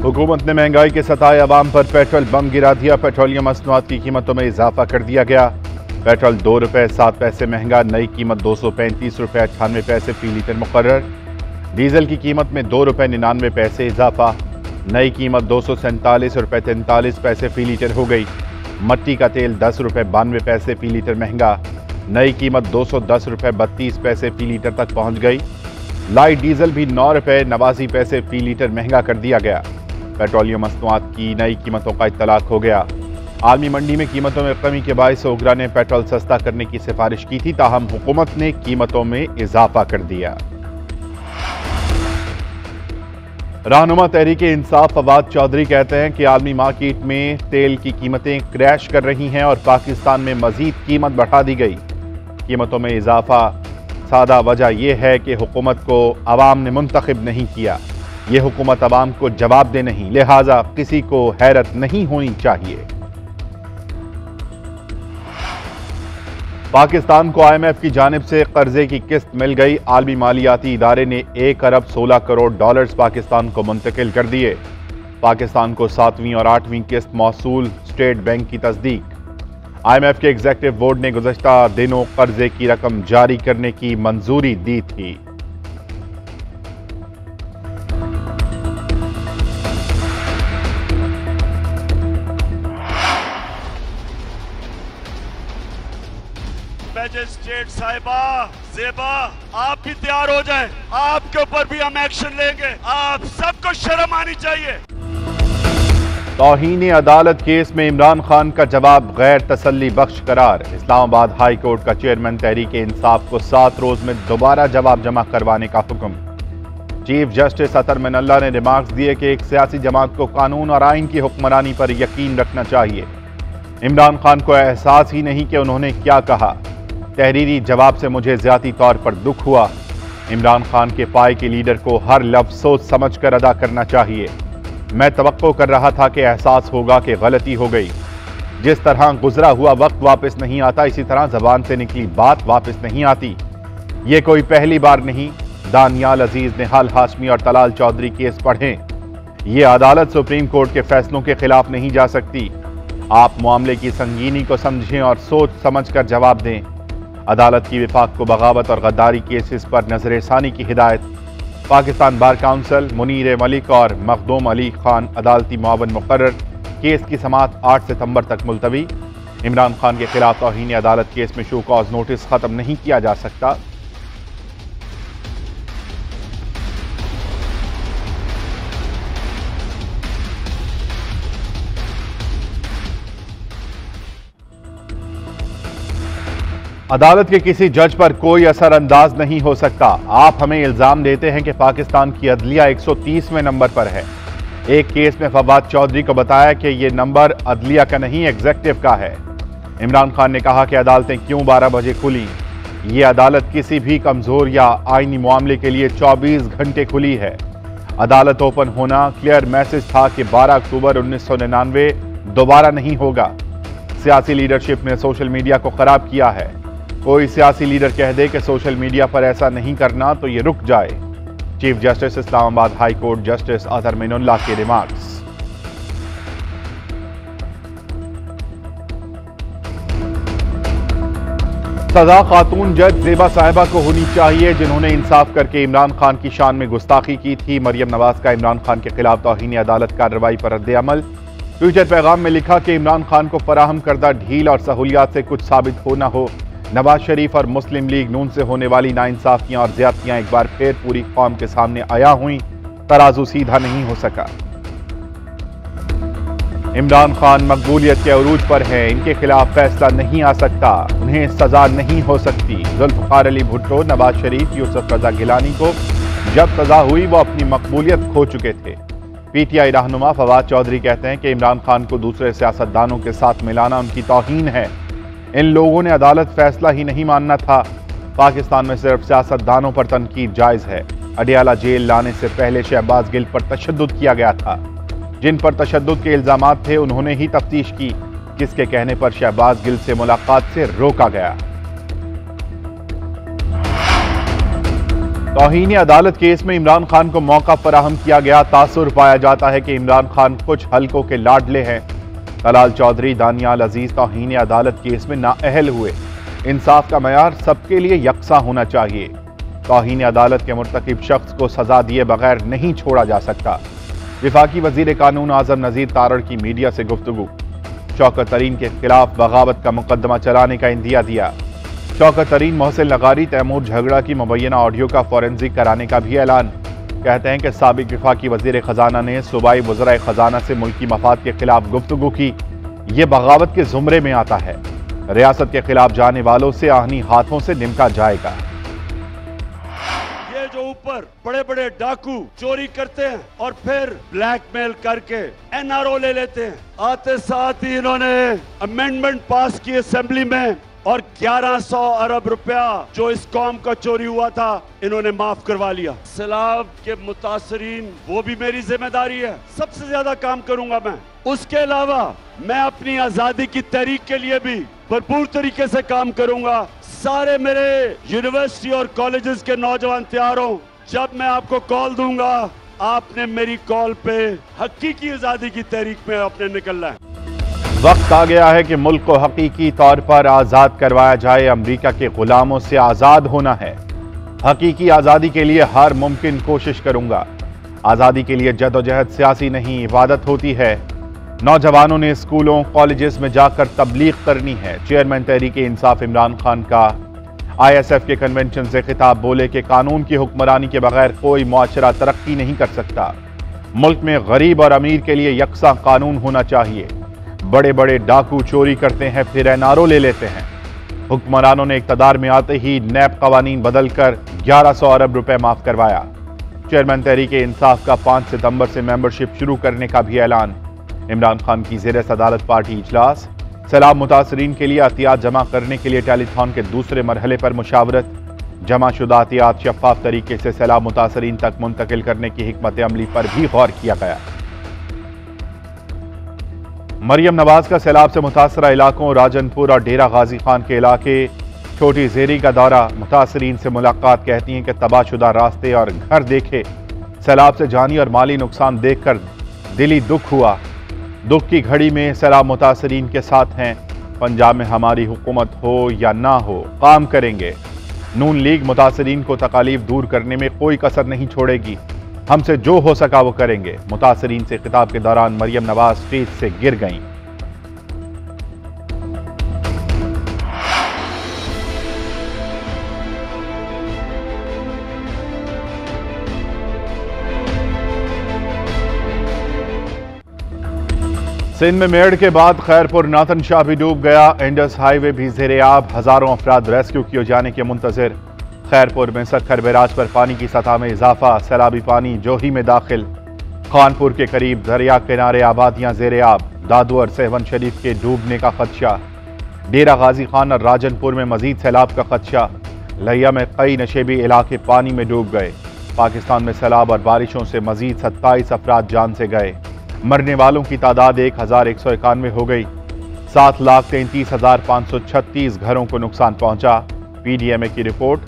हुकूमत ने महंगाई के सताए अवाम पर पेट्रोल बम गिरा दिया। पेट्रोलियम मसनूआत की कीमतों में इजाफा कर दिया गया। पेट्रोल 2 रुपये 7 पैसे महंगा, नई कीमत 235 रुपये 98 पैसे फी लीटर मुकर्रर। डीजल की कीमत में 2 रुपये 99 पैसे इजाफा, नई कीमत 247 रुपये 43 पैसे फी लीटर हो गई। मट्टी का तेल 10 रुपये 92 पैसे फी लीटर महंगा, नई कीमत 210 रुपये 32 पैसे फी लीटर तक पहुंच गई। लाइट डीजल भी 9 रुपये 89 पैसे फी लीटर महंगा कर दिया गया। पेट्रोलियम मसनूआत की नई कीमतों का इत्तलाक हो गया। आलमी मंडी में कीमतों में कमी के बायस ओगरा ने पेट्रोल सस्ता करने की सिफारिश की थी, ताहम हुकूमत ने कीमतों में इजाफा कर दिया। रहनुमा तहरीके इंसाफ फवाद चौधरी कहते हैं कि आलमी मार्केट में तेल की कीमतें क्रैश कर रही हैं और पाकिस्तान में मजीद कीमत बढ़ा दी गई। कीमतों में इजाफा सादा वजह यह है कि हुकूमत को अवाम ने मुंतखब नहीं किया। ये हुकूमत अवाम को जवाब दे नहीं, लिहाजा किसी को हैरत नहीं होनी चाहिए। पाकिस्तान को IMF की जानिब से कर्जे की किस्त मिल गई। आलमी मालियाती इदारे ने 1 अरब 16 करोड़ डॉलर्स पाकिस्तान को मुंतकिल कर दिए। पाकिस्तान को 7वीं और 8वीं किस्त मौसूल, स्टेट बैंक की तस्दीक। IMF के एग्जीक्यूटिव बोर्ड ने गुज़श्ता दिनों कर्जे की रकम जारी करने की मंजूरी दी थी। मजिस्ट्रेट साहिबा, ज़ेबा, आप भी तैयार हो जाएं। आपके ऊपर भी हम एक्शन लेंगे। आप सबको शर्म आनी चाहिए। तौहीन अदालत केस में इमरान खान का जवाब गैर तसल्ली बख्श करार। इस्लामाबाद हाई कोर्ट का चेयरमैन तहरीक इंसाफ को 7 रोज में दोबारा जवाब जमा करवाने का हुक्म। चीफ जस्टिस अतर मिनल्ला ने रिमार्क्स दिए कि एक सियासी जमात को कानून और आइन की हुक्मरानी पर यकीन रखना चाहिए। इमरान खान को एहसास ही नहीं कि उन्होंने क्या कहा। तहरीरी जवाब से मुझे ज़्याती तौर पर दुख हुआ। इमरान खान के पाए के लीडर को हर लफ्ज़ सोच समझ कर अदा करना चाहिए। मैं तवक्को कर रहा था कि एहसास होगा कि गलती हो गई। जिस तरह गुजरा हुआ वक्त वापस नहीं आता, इसी तरह जबान से निकली बात वापस नहीं आती। ये कोई पहली बार नहीं। दानियाल अजीज, निहाल हाशमी और तलाल चौधरी केस पढ़ें। ये अदालत सुप्रीम कोर्ट के फैसलों के खिलाफ नहीं जा सकती। आप मामले की संगीनी को समझें और सोच समझ कर जवाब दें। अदालत की विफाक को बगावत और गद्दारी केसेस पर नजरसानी की हिदायत। पाकिस्तान बार काउंसिल, मुनीर मलिक और मखदूम अली खान अदालती मुआवन मुकर्रर। केस की समाअत 8 सितंबर तक मुलतवी। इमरान खान के खिलाफ तौहीन अदालत केस में शो कॉज नोटिस खत्म नहीं किया जा सकता। अदालत के किसी जज पर कोई असर अंदाज नहीं हो सकता। आप हमें इल्जाम देते हैं कि पाकिस्तान की अदलिया 130वें नंबर पर है। एक केस में फवाद चौधरी को बताया कि यह नंबर अदलिया का नहीं, एग्जीक्यूटिव का है। इमरान खान ने कहा कि अदालतें क्यों 12 बजे खुली। ये अदालत किसी भी कमजोर या आईनी मामले के लिए 24 घंटे खुली है। अदालत ओपन होना क्लियर मैसेज था कि 12 अक्टूबर 1999 दोबारा नहीं होगा। सियासी लीडरशिप ने सोशल मीडिया को खराब किया है। कोई सियासी लीडर कह दे कि सोशल मीडिया पर ऐसा नहीं करना तो ये रुक जाए। Chief justice Islamabad high court justice Athar Minallah के रिमार्क्स। सजा खातून जज ज़ेबा साहिबा को होनी चाहिए, जिन्होंने इंसाफ करके इमरान खान की शान में गुस्ताखी की थी। मरियम नवाज का इमरान खान के खिलाफ तौहीन अदालत कार्रवाई पर रद्द अमल। ट्विटर पैगाम में लिखा कि इमरान खान को फराहम करदा ढील और सहूलियात से कुछ साबित हो न हो, नवाज शरीफ और मुस्लिम लीग नून से होने वाली नाइंसाफियां और ज्यादतियां एक बार फिर पूरी कौम के सामने आया हुई। तराजू सीधा नहीं हो सका। इमरान खान मकबूलियत के अरूज पर हैं। इनके खिलाफ फैसला नहीं आ सकता, उन्हें सजा नहीं हो सकती। जुल्फ़िकार अली भुट्टो, नवाज शरीफ, यूसुफ रजा गिलानी को जब सजा हुई वो अपनी मकबूलियत खो चुके थे। PTI रहनुमा फवाद चौधरी कहते हैं कि इमरान खान को दूसरे सियासतदानों के साथ मिलाना उनकी तौहीन है। इन लोगों ने अदालत फैसला ही नहीं मानना था। पाकिस्तान में सिर्फ सियासतदानों पर तनकीद जायज़ है। अडियाला जेल लाने से पहले शहबाज गिल पर तशद्दुद किया गया था। जिन पर तशद्दुद के इल्जामात थे उन्होंने ही तफ्तीश की। किसके कहने पर शहबाज गिल से मुलाकात से रोका गया। तौहीन अदालत केस में इमरान खान को मौका फराहम किया गया। तासुर पाया जाता है कि इमरान खान कुछ हलकों के लाडले हैं। तलाल चौधरी, दानियाल अजीज तौहीन अदालत केस में नाअहल हुए। इंसाफ का मयार सबके लिए यकसा होना चाहिए। तौहीन अदालत के मुर्तकिब शख्स को सजा दिए बगैर नहीं छोड़ा जा सकता। विफाकी वजीर कानून आजम नजीर तारड़ की मीडिया से गुफ्तगू। शौकत तरीन के खिलाफ बगावत का मुकदमा चलाने का इंदिया दिया। शौकत तरीन, मोहसिन लगारी, तैमूर झगड़ा की मुबैना ऑडियो का फॉरेंसिक कराने का भी ऐलान। कहते हैं कि साबिक विफाकी वजीर खजाना ने सूबाई वज़राए खजाना से मुल्की मफाद के खिलाफ गुफ्तगू की। ये बगावत के जुमरे में आता है। रियासत के खिलाफ जाने वालों से आहनी हाथों से निमटा जाएगा। ये जो ऊपर बड़े बड़े डाकू चोरी करते हैं और फिर ब्लैकमेल करके एनआरओ ले लेते हैं, आते साथ ही इन्होंने अमेंडमेंट पास की असेंबली में और 1100 अरब रुपया जो इस कौम का चोरी हुआ था इन्होंने माफ करवा लिया। सैलाब के मुतासरीन, वो भी मेरी जिम्मेदारी है। सबसे ज्यादा काम करूंगा मैं। उसके अलावा मैं अपनी आजादी की तहरीक के लिए भी भरपूर तरीके से काम करूंगा। सारे मेरे यूनिवर्सिटी और कॉलेजेस के नौजवान तैयार हो। जब मैं आपको कॉल दूंगा, आपने मेरी कॉल पे हकीकी आजादी की तहरीक में आपने निकलना है। वक्त आ गया है कि मुल्क को हकीकी तौर पर आज़ाद करवाया जाए। अमरीका के गुलामों से आज़ाद होना है। हकीकी आज़ादी के लिए हर मुमकिन कोशिश करूंगा। आज़ादी के लिए जदोजहद सियासी नहीं, इबादत होती है। नौजवानों ने स्कूलों कॉलेजेस में जाकर तबलीग करनी है। चेयरमैन तहरीक इंसाफ इमरान खान का ISF के कन्वेंशन से खिताब। बोले कि कानून की हुक्मरानी के बगैर कोई मुआशरा तरक्की नहीं कर सकता। मुल्क में गरीब और अमीर के लिए यकसा कानून होना चाहिए। बड़े बड़े डाकू चोरी करते हैं, फिर एनआरओ ले लेते हैं। हुक्मरानों ने इक़्तिदार में आते ही नैब कवानीन बदलकर 1100 अरब रुपए माफ करवाया। चेयरमैन तहरीक इंसाफ का 5 सितंबर से मेंबरशिप शुरू करने का भी ऐलान। इमरान खान की ज़ेर सदारत पार्टी इजलास। सैलाब मुतासरीन के लिए अतियात जमा करने के लिए टेलीथॉन के दूसरे मरहले पर मुशावरत। जमा शुदा अतियात शफाफ तरीके से सैलाब मुतासरीन तक मुंतकिल करने की हिकमत अमली पर भी गौर किया गया। मरियम नवाज का सैलाब से मुतासरा इलाकों राजनपुर और डेरा गाजी खान के इलाके छोटी जेरी का दौरा। मुतासरीन से मुलाकात। कहती हैं कि तबाहशुदा रास्ते और घर देखे। सैलाब से जानी और माली नुकसान देखकर दिली दुख हुआ। दुख की घड़ी में सैलाब मुतासरीन के साथ हैं। पंजाब में हमारी हुकूमत हो या ना हो, काम करेंगे। नून लीग मुतासरीन को तकालीफ दूर करने में कोई कसर नहीं छोड़ेगी। हमसे जो हो सका वो करेंगे। मुतासरीन से खिताब के दौरान मरियम नवाज स्टेज से गिर गईं। सिंध में मेड़ के बाद खैरपुर नाथन शाह भी डूब गया। इंडस हाईवे भी ज़ेरे-आब। हजारों अफराद रेस्क्यू किए जाने के मुंतजर। खैरपुर में सक्खर बैराज पर पानी की सतह में इजाफा। सैलाबी पानी जोही में दाखिल। खानपुर के करीब दरिया किनारे आबादियां ज़ेरे-आब। दादू और सहवन शरीफ के डूबने का खदशा। डेरा गाजी खान और राजनपुर में मजीद सैलाब का खदशा। लहिया में कई नशेबी इलाके पानी में डूब गए। पाकिस्तान में सैलाब और बारिशों से मजीद 27 अफराद जान से गए। मरने वालों की तादाद 1191 हो गई। 7,33,536 घरों को नुकसान पहुंचा। PDMA की रिपोर्ट।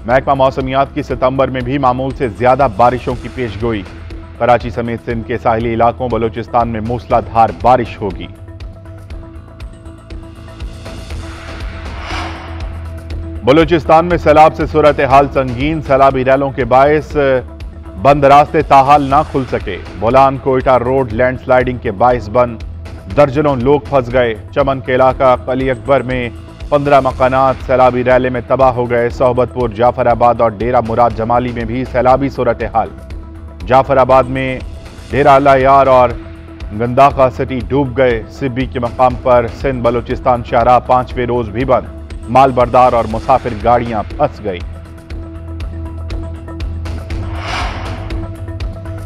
महकमा मौसमियात की सितंबर में भी मामूल से ज्यादा बारिशों की पेशगोई। कराची समेत सिंध के साहिली इलाकों बलूचिस्तान में मूसलाधार बारिश होगी। बलूचिस्तान में सैलाब से सूरत हाल संगीन। सैलाबी रैलों के बायस बंद रास्ते ताहाल ना खुल सके। बोलान कोयटा रोड लैंडस्लाइडिंग के बायस बंद। दर्जनों लोग फंस गए। चमन के इलाका कली अकबर में 15 मकानात सैलाबी रैले में तबाह हो गए। सोहबतपुर, जाफराबाद और डेरा मुराद जमाली में भी सैलाबी सूरत हाल। जाफराबाद में डेरा अला यार और गंदाका सिटी डूब गए। सिब्बी के मकाम पर सिंध बलूचिस्तान शाहराह 5वें रोज भी बंद। माल बरदार और मुसाफिर गाड़ियां फंस गई।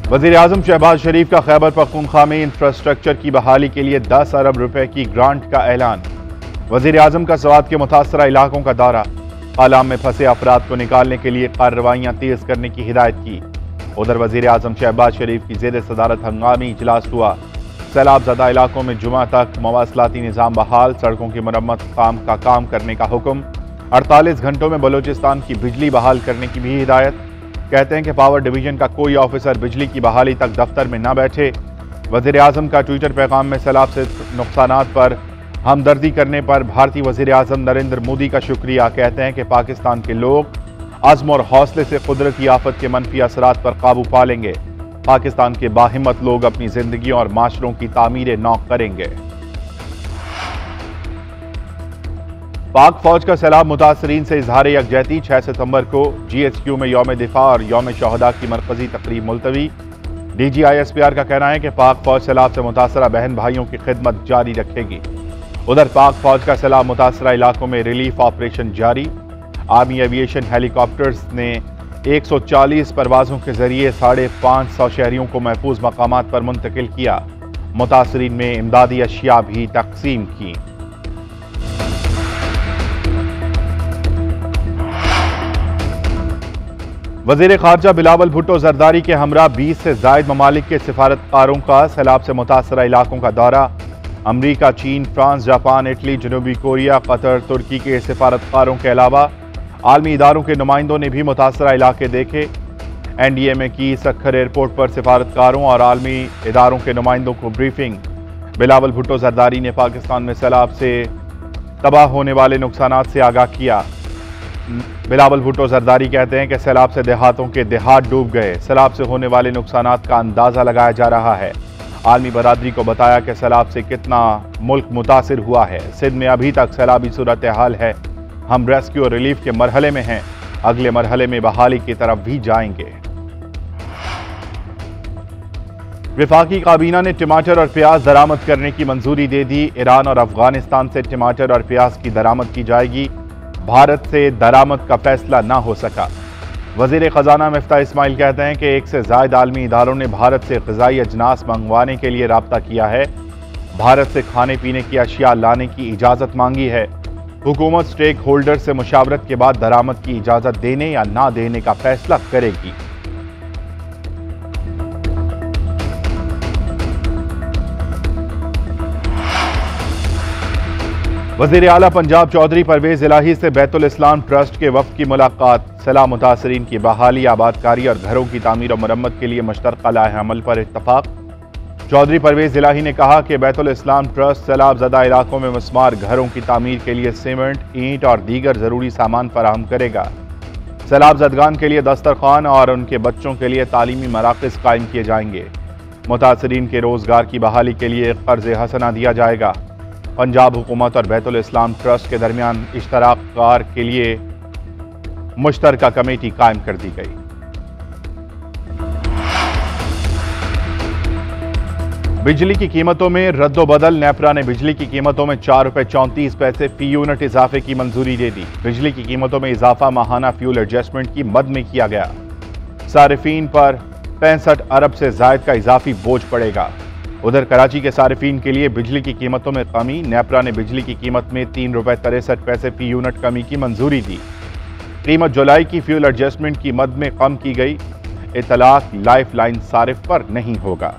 वज़ीर आज़म शहबाज शरीफ का खैबर पख्तूनख्वा में इंफ्रास्ट्रक्चर की बहाली के लिए 10 अरब रुपए की ग्रांट का ऐलान। वज़ीर आज़म का स्वात के मुतासरा इलाकों का दौरा। आलाम में फंसे अफराद को निकालने के लिए कार्रवाइयां तेज करने की हिदायत की। उधर वज़ीर आज़म शहबाज शरीफ की ज़ेर सदारत हंगामी इजलास हुआ। सैलाब ज़दा इलाकों में जुमा तक मवासलाती निज़ाम बहाल। सड़कों की मरम्मत काम करने का हुक्म। 48 घंटों में बलूचिस्तान की बिजली बहाल करने की भी हिदायत। कहते हैं कि पावर डिवीजन का कोई ऑफिसर बिजली की बहाली तक दफ्तर में न बैठे। वज़ीर आज़म का ट्विटर पैगाम में सैलाब से नुकसानात पर हमदर्दी करने पर भारतीय वज़ीर आज़म नरेंद्र मोदी का शुक्रिया। कहते हैं कि पाकिस्तान के लोग अज़्म और हौसले से कुदरती आफत के मनफी असरात पर काबू पा लेंगे। पाकिस्तान के बाहिम्मत लोग अपनी जिंदगी और माशरों की तामीर नौ करेंगे। पाक फौज का सैलाब मुतासरीन से इजहार यकजहती। 6 सितंबर को GHQ में यौम दिफा और यौम शहदा की मरकजी तकरीब मुलतवी। DGISPR का कहना है कि पाक फौज सैलाब से मुतासरा बहन भाइयों की खिदमत जारी रखेगी। उधर पाक फौज का सैलाब मुतासरा इलाकों में रिलीफ ऑपरेशन जारी। आर्मी एविएशन हेलीकॉप्टर्स ने 140 परवाजों के जरिए 550 शहरियों को महफूज मकामात पर मुंतकिल किया। मुतासरीन में इमदादी अशिया भी तकसीम की। वजीर खारजा बिलावल भुट्टो जरदारी के हमरा 20 से जायद ममालिक के सिफारतकारों का सैलाब से मुतासरा इलाकों का दौरा। अमरीका, चीन, फ्रांस, जापान, इटली, जनूबी कोरिया, कतर, तुर्की के सिफारतकारों के अलावा आलमी इदारों के नुमाइंदों ने भी मुतासरा इलाके देखे। NDA में की सक्खर एयरपोर्ट पर सिफारतकारों और आलमी इदारों के नुमाइंदों को ब्रीफिंग। बिलावल भुट्टो जरदारी ने पाकिस्तान में सैलाब से तबाह होने वाले नुकसानात से आगाह किया। बिलावल भुट्टो जरदारी कहते हैं कि सैलाब से देहातों के देहात डूब गए। सैलाब से होने वाले नुकसानात का अंदाजा लगाया जा रहा है। आलमी बरादरी को बताया कि सैलाब से कितना मुल्क मुतासिर हुआ है। सिंध में अभी तक सैलाबी सूरत हाल है। हम रेस्क्यू और रिलीफ के मरहले में हैं। अगले मरहले में बहाली की तरफ भी जाएंगे। वफाकी काबीना ने टमाटर और प्याज दरामद करने की मंजूरी दे दी। ईरान और अफगानिस्तान से टमाटर और प्याज की दरामद की जाएगी। भारत से दरामद का फैसला ना हो सका। वजीर खजाना मिफ्ता इस्माइल कहते हैं कि 1 से ज्यादा आलमी इदारों ने भारत से ग़िज़ाई अजनास मंगवाने के लिए राब्ता किया है। भारत से खाने पीने की अशिया लाने की इजाज़त मांगी है। हुकूमत स्टेक होल्डर से मुशावरत के बाद दरामद की इजाज़त देने या ना देने का फैसला करेगी। वज़ीर आला पंजाब चौधरी परवेज इलाही से बैतुल इस्लाम ट्रस्ट के वफ़द की मुलाकात। सैलाब मुतासरीन की बहाली, आबादकारी और घरों की तामीर और मरम्मत के लिए मुश्तरका लाहे अमल पर इत्तफाक। चौधरी परवेज इलाही ने कहा कि बैतुल इस्लाम ट्रस्ट सैलाब ज़दा इलाकों में मस्मार घरों की तामीर के लिए सीमेंट, ईंट और दीगर ज़रूरी सामान फराहम करेगा। सैलाब ज़दगान के लिए दस्तरखान और उनके बच्चों के लिए तालीमी मराकज़ कायम किए जाएंगे। मुतासरीन के रोज़गार की बहाली के लिए कर्ज़ हसना दिया जाएगा। पंजाब हुकूमत और बैतुल इस्लाम ट्रस्ट के दरमियान इश्तराकार के लिए मुश्तरका कमेटी कायम कर दी गई। बिजली की कीमतों में रद्दोबदल। नेपरा ने बिजली की कीमतों में 4 रुपये 34 पैसे फी यूनिट इजाफे की मंजूरी दे दी। बिजली की कीमतों में इजाफा माहाना फ्यूल एडजस्टमेंट की मद में किया गया। सारिफीन पर 65 अरब से जायद का इजाफी बोझ पड़ेगा। उधर कराची के सारिफीन के लिए बिजली की कीमतों में कमी। नेपरा ने बिजली की कीमत में 3 रुपये 63 पैसे फी यूनिट कमी की मंजूरी दी। कीमत जुलाई की फ्यूल एडजस्टमेंट की मद में कम की गई। इतलाक लाइफ लाइन सारिफ पर नहीं होगा।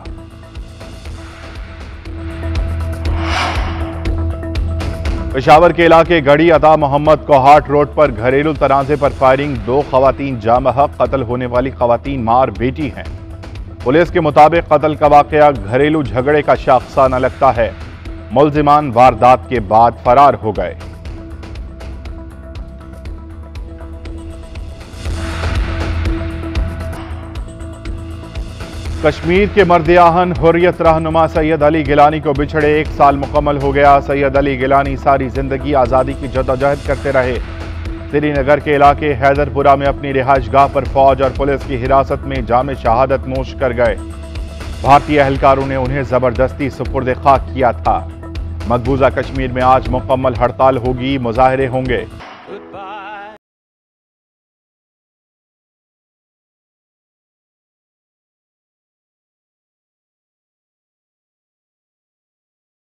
पेशावर के इलाके गढ़ी अता मोहम्मद कोहाट रोड पर घरेलू तनाज़े पर फायरिंग। 2 खवातीन जामहक, कत्ल होने वाली खवातीन मार बेटी हैं। पुलिस के मुताबिक कत्ल का वाकया घरेलू झगड़े का शाखसाना लगता है। मुल्जिमान वारदात के बाद फरार हो गए। कश्मीर के मर्द-ए-आहन हुर्रियत रहनुमा सैयद अली गिलानी को बिछड़े 1 साल मुकम्मल हो गया। सैयद अली गिलानी सारी जिंदगी आज़ादी की जद्दोजहद करते रहे। श्रीनगर के इलाके हैदरपुरा में अपनी रिहाइशगाह पर फौज और पुलिस की हिरासत में जामे शहादत नोश कर गए। भारतीय एहलकारों ने उन्हें जबरदस्ती सुपुर्द खाक किया था। मकबूजा कश्मीर में आज मुकम्मल हड़ताल होगी, मुजाहरे होंगे।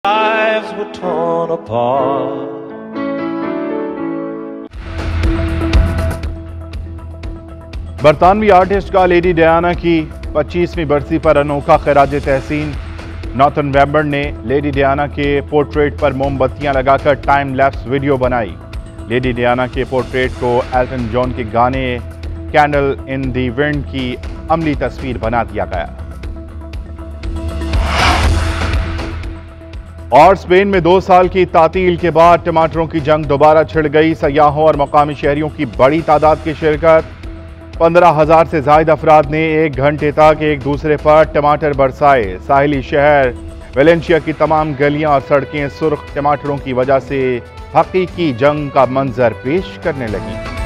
Lives were torn apart. बरतानवी आर्टिस्ट का लेडी डायना की 25वीं बरसी पर अनोखा खिराज तहसीन। नॉर्थन वेबर ने लेडी डायना के पोर्ट्रेट पर मोमबत्तियां लगाकर टाइम लैप्स वीडियो बनाई। लेडी डायना के पोर्ट्रेट को एल्टन जॉन के गाने कैंडल इन दी विंड की अमली तस्वीर बना दिया गया। और स्पेन में 2 साल की तातील के बाद टमाटरों की जंग दोबारा छिड़ गई। सयाहों और मकामी शहरियों की बड़ी तादाद की शिरकत। 15,000 से ज्यादा अफराद ने 1 घंटे तक एक दूसरे पर टमाटर बरसाए। साहिली शहर वेलेंशिया की तमाम गलियां और सड़कें सुर्ख टमाटरों की वजह से हकीकी जंग का मंजर पेश करने लगी।